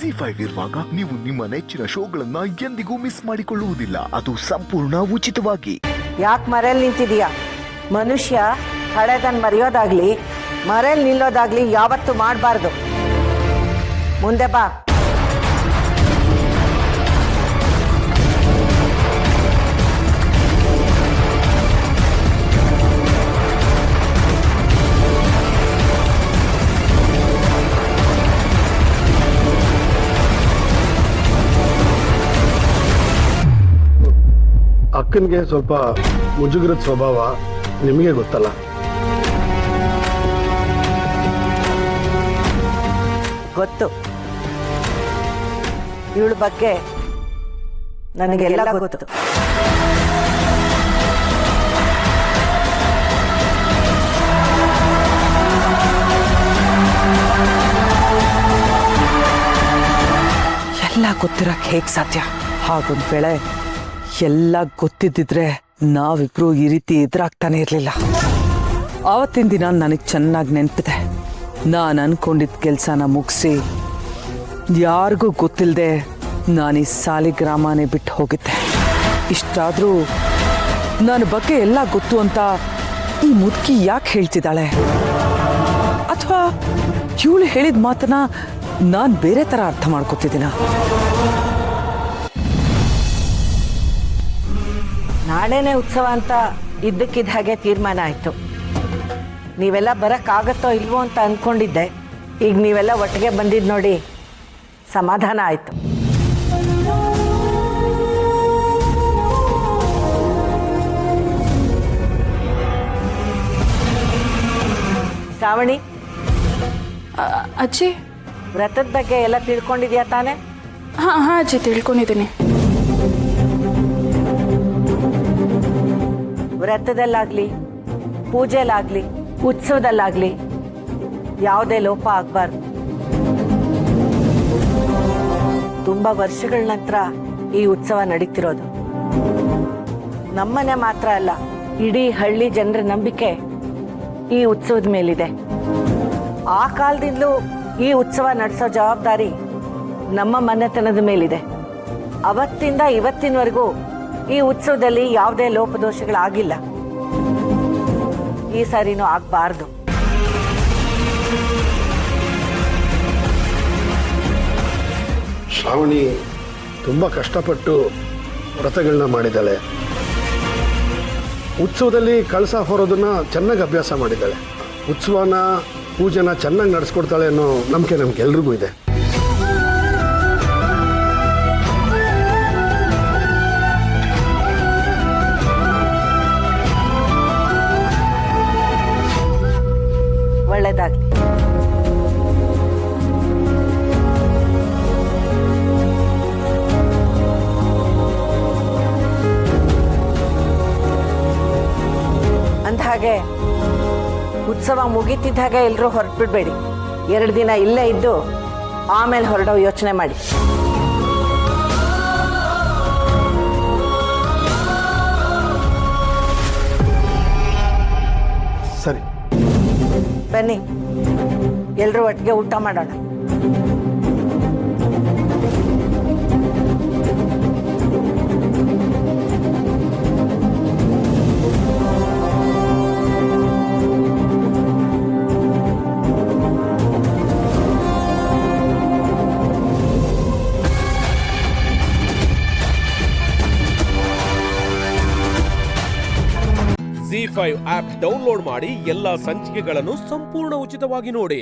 ZEE5 ಇರುವಾಗ ನೀವು ನಿಮ್ಮ ನೆಚ್ಚಿನ ಶೋಗಳನ್ನ ಎಂದಿಗೂ ಮಿಸ್ ಮಾಡಿಕೊಳ್ಳುವುದಿಲ್ಲ. ಅದು ಸಂಪೂರ್ಣ ಉಚಿತವಾಗಿ. ಯಾಕೆ ಮರೆಯಲ್ಲಿ ನಿಂತಿದೀಯಾ? ಮನುಷ್ಯ ಹಳೆದನ್ ಮರೆಯೋದಾಗ್ಲಿ ಮರೆಯಲ್ಲಿ ನಿಲ್ಲೋದಾಗ್ಲಿ ಯಾವತ್ತೂ ಮಾಡಬಾರ್ದು. ಮುಂದೆ ಬಾ. ಅಕ್ಕನಿಗೆ ಸ್ವಲ್ಪ ಮುಜುಗರದ ಸ್ವಭಾವ, ನಿಮಗೆ ಗೊತ್ತಲ್ಲ. ಗೊತ್ತು, ಇವಳ ಬಗ್ಗೆ ನನಗೆಲ್ಲ ಗೊತ್ತು. ಎಲ್ಲ ಗೊತ್ತಿರಕ್ಕೆ ಹೇಗೆ ಸಾಧ್ಯ? ಹಾಗೊಂದು ವೇಳೆ ಎಲ್ಲ ಗೊತ್ತಿದ್ದಿದ್ರೆ ನಾವಿಬ್ರು ಈ ರೀತಿ ಎದುರಾಗ್ತಾನೆ ಇರಲಿಲ್ಲ. ಆವತ್ತಿನ ದಿನ ನನಗೆ ಚೆನ್ನಾಗಿ ನೆನಪಿದೆ. ನಾನು ಅನ್ಕೊಂಡಿದ್ದ ಕೆಲಸನ ಮುಗಿಸಿ ಯಾರಿಗೂ ಗೊತ್ತಿಲ್ಲದೆ ನಾನು ಈ ಸಾಲಿಗ್ರಾಮನೇ ಬಿಟ್ಟು ಹೋಗಿದ್ದೆ. ಇಷ್ಟಾದರೂ ನನ್ನ ಬಗ್ಗೆ ಎಲ್ಲ ಗೊತ್ತು ಅಂತ ಈ ಮುದುಕಿ ಯಾಕೆ ಹೇಳ್ತಿದ್ದಾಳೆ? ಅಥವಾ ಇವಳು ಹೇಳಿದ ಮಾತನ್ನ ನಾನು ಬೇರೆ ಥರ ಅರ್ಥ ಮಾಡ್ಕೊತಿದ್ದೀನ? ನಾಳೆನೇ ಉತ್ಸವ ಅಂತ ಇದ್ದಕ್ಕಿದ್ದ ಹಾಗೆ ತೀರ್ಮಾನ ಆಯಿತು. ನೀವೆಲ್ಲ ಬರೋಕ್ಕಾಗತ್ತೋ ಇಲ್ವೋ ಅಂತ ಅಂದ್ಕೊಂಡಿದ್ದೆ. ಈಗ ನೀವೆಲ್ಲ ಒಟ್ಟಿಗೆ ಬಂದಿದ್ದು ನೋಡಿ ಸಮಾಧಾನ ಆಯಿತು. ಶ್ರಾವಣಿ, ಅಜ್ಜಿ, ವ್ರತದ ಬಗ್ಗೆ ಎಲ್ಲ ತಿಳ್ಕೊಂಡಿದ್ಯಾ ತಾನೇ? ಹಾಂ ಅಜ್ಜಿ, ತಿಳ್ಕೊಂಡಿದ್ದೀನಿ. ವ್ರತದಲ್ಲಾಗಲಿ ಪೂಜೆಲಾಗಲಿ ಉತ್ಸವದಲ್ಲಾಗಲಿ ಯಾವುದೇ ಲೋಪ ಆಗಬಾರ್ದು. ತುಂಬ ವರ್ಷಗಳ ನಂತರ ಈ ಉತ್ಸವ ನಡೀತಿರೋದು. ನಮ್ಮನೆ ಮಾತ್ರ ಅಲ್ಲ, ಇಡೀ ಹಳ್ಳಿ ಜನರ ನಂಬಿಕೆ ಈ ಉತ್ಸವದ ಮೇಲಿದೆ. ಆ ಕಾಲದಿಂದಲೂ ಈ ಉತ್ಸವ ನಡೆಸೋ ಜವಾಬ್ದಾರಿ ನಮ್ಮ ಮನೆತನದ ಮೇಲಿದೆ. ಅವತ್ತಿಂದ ಇವತ್ತಿನವರೆಗೂ ಈ ಉತ್ಸವದಲ್ಲಿ ಯಾವುದೇ ಲೋಪದೋಷಗಳಾಗಿಲ್ಲ. ಈ ಸಾರಿನೂ ಆಗಬಾರ್ದು. ಶ್ರಾವಣಿ ತುಂಬ ಕಷ್ಟಪಟ್ಟು ವ್ರತಗಳನ್ನ ಮಾಡಿದ್ದಾಳೆ. ಉತ್ಸವದಲ್ಲಿ ಕಳಸ ಹೊರೋದನ್ನ ಚೆನ್ನಾಗಿ ಅಭ್ಯಾಸ ಮಾಡಿದ್ದಾಳೆ. ಉತ್ಸವನ ಪೂಜೆನ ಚೆನ್ನಾಗಿ ನಡೆಸ್ಕೊಡ್ತಾಳೆ ಅನ್ನೋ ನಂಬಿಕೆ ನಮ್ಗೆಲ್ರಿಗೂ ಇದೆ. ಒಳ್ಳೆಯದಾಗಲಿ. ಅಂದಹಾಗೆ ಉತ್ಸವ ಮುಗೀತಿದ್ದ ಹಾಗೆ ಎಲ್ಲರೂ ಹೊರಟ್ಬಿಡ್ಬೇಡಿ. 2 ದಿನ ಇಲ್ಲೇ ಇದ್ದು ಆಮೇಲೆ ಹೊರಡೋ ಯೋಚನೆ ಮಾಡಿ. ಸರಿ, ಬನ್ನಿ, ಎಲ್ಲರೂ ಒಟ್ಟಿಗೆ ಊಟ ಮಾಡೋಣ. ZEE5 ಆಪ್ ಡೌನ್ಲೋಡ್ ಮಾಡಿ ಎಲ್ಲಾ ಸಂಚಿಕೆಗಳನ್ನು ಸಂಪೂರ್ಣ ಉಚಿತವಾಗಿ ನೋಡಿ.